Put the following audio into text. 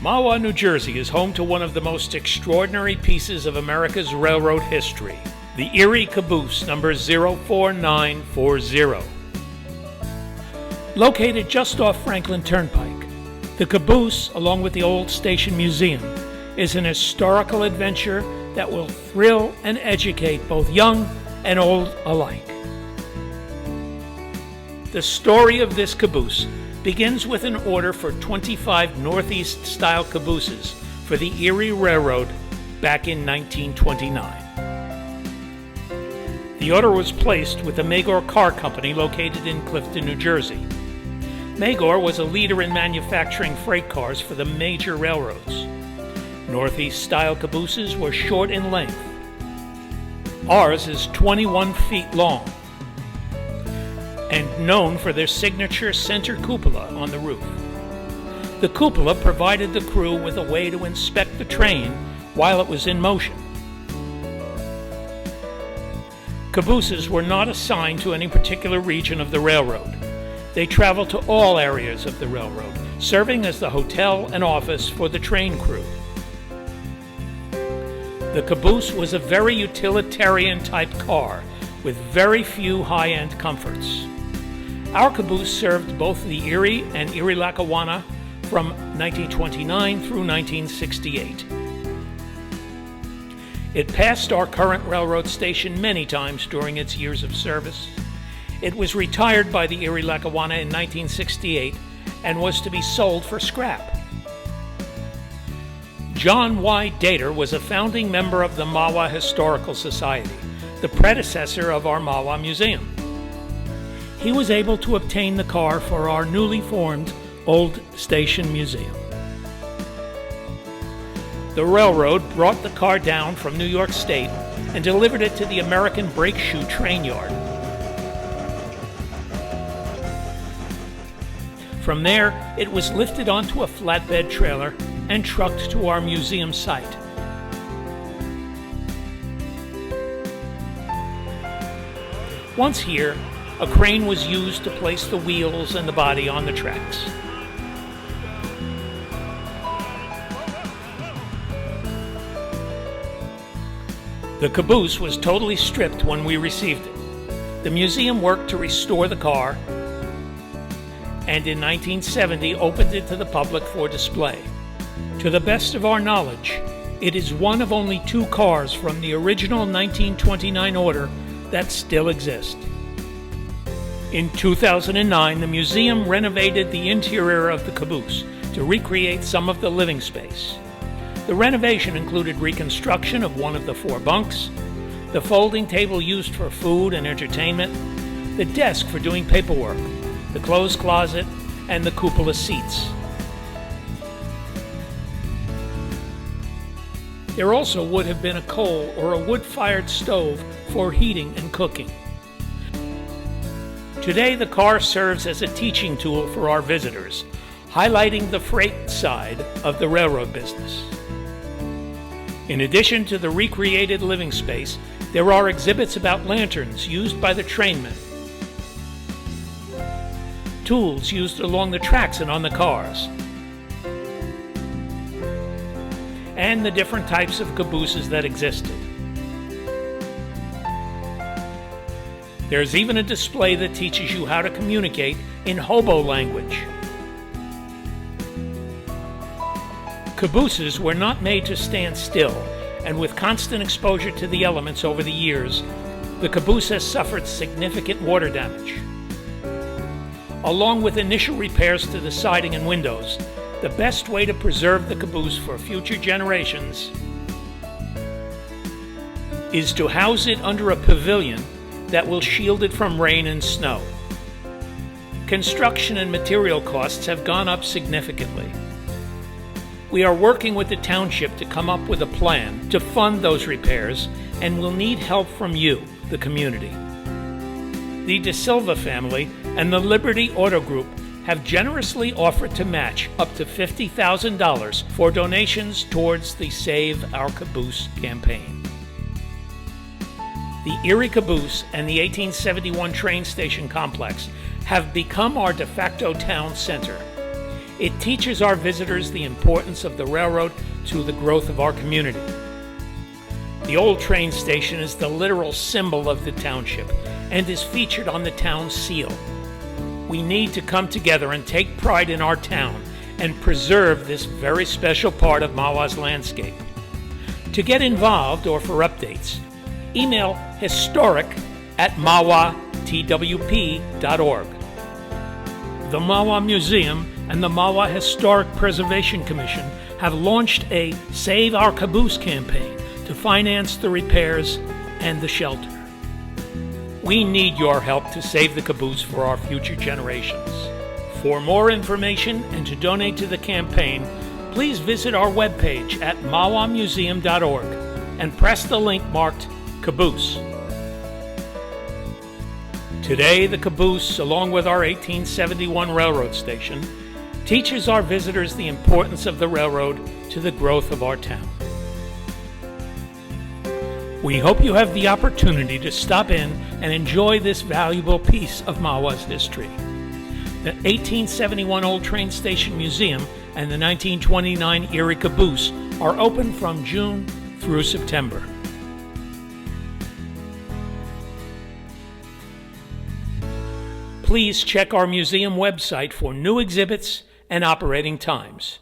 Mahwah, New Jersey is home to one of the most extraordinary pieces of America's railroad history, the Erie Caboose number 04940. Located just off Franklin Turnpike, the Caboose, along with the Old Station Museum, is an historical adventure that will thrill and educate both young and old alike. The story of this caboose begins with an order for 25 Northeast-style cabooses for the Erie Railroad back in 1929. The order was placed with the Magor Car Company located in Clifton, New Jersey. Magor was a leader in manufacturing freight cars for the major railroads. Northeast-style cabooses were short in length. Ours is 21 feet long and known for their signature center cupola on the roof. The cupola provided the crew with a way to inspect the train while it was in motion. Cabooses were not assigned to any particular region of the railroad. They traveled to all areas of the railroad, serving as the hotel and office for the train crew. The caboose was a very utilitarian type car with very few high-end comforts. Our caboose served both the Erie and Erie-Lackawanna from 1929 through 1968. It passed our current railroad station many times during its years of service. It was retired by the Erie-Lackawanna in 1968 and was to be sold for scrap. John Y. Dater was a founding member of the Mahwah Historical Society, the predecessor of our Mahwah Museum. He was able to obtain the car for our newly formed Old Station Museum. The railroad brought the car down from New York State and delivered it to the American Brake Shoe Train Yard. From there, it was lifted onto a flatbed trailer and trucked to our museum site. Once here, a crane was used to place the wheels and the body on the tracks. The caboose was totally stripped when we received it. The museum worked to restore the car and in 1970 opened it to the public for display. To the best of our knowledge, it is one of only 2 cars from the original 1929 order that still exist. In 2009, the museum renovated the interior of the caboose to recreate some of the living space. The renovation included reconstruction of one of the 4 bunks, the folding table used for food and entertainment, the desk for doing paperwork, the clothes closet, and the cupola seats. There also would have been a coal or a wood-fired stove for heating and cooking. Today, the car serves as a teaching tool for our visitors, highlighting the freight side of the railroad business. In addition to the recreated living space, there are exhibits about lanterns used by the trainmen, tools used along the tracks and on the cars, and the different types of cabooses that existed. There's even a display that teaches you how to communicate in hobo language. Cabooses were not made to stand still, and with constant exposure to the elements over the years, the caboose has suffered significant water damage. Along with initial repairs to the siding and windows, the best way to preserve the caboose for future generations is to house it under a pavilion that will shield it from rain and snow. Construction and material costs have gone up significantly. We are working with the township to come up with a plan to fund those repairs and will need help from you, the community. The De Silva family and the Liberty Auto Group have generously offered to match up to $50,000 for donations towards the Save Our Caboose campaign. The Erie Caboose and the 1871 train station complex have become our de facto town center. It teaches our visitors the importance of the railroad to the growth of our community. The old train station is the literal symbol of the township and is featured on the town seal. We need to come together and take pride in our town and preserve this very special part of Mahwah's landscape. To get involved or for updates, email historic@mahwah.twp.org. The Mahwah Museum and the Mahwah Historic Preservation Commission have launched a Save Our Caboose campaign to finance the repairs and the shelter. We need your help to save the caboose for our future generations. For more information and to donate to the campaign, please visit our webpage at mahwahmuseum.org and press the link marked Caboose. Today, the caboose, along with our 1871 railroad station, teaches our visitors the importance of the railroad to the growth of our town. We hope you have the opportunity to stop in and enjoy this valuable piece of Mahwah's history. The 1871 Old Train Station Museum and the 1929 Erie Caboose are open from June through September. Please check our museum website for new exhibits and operating times.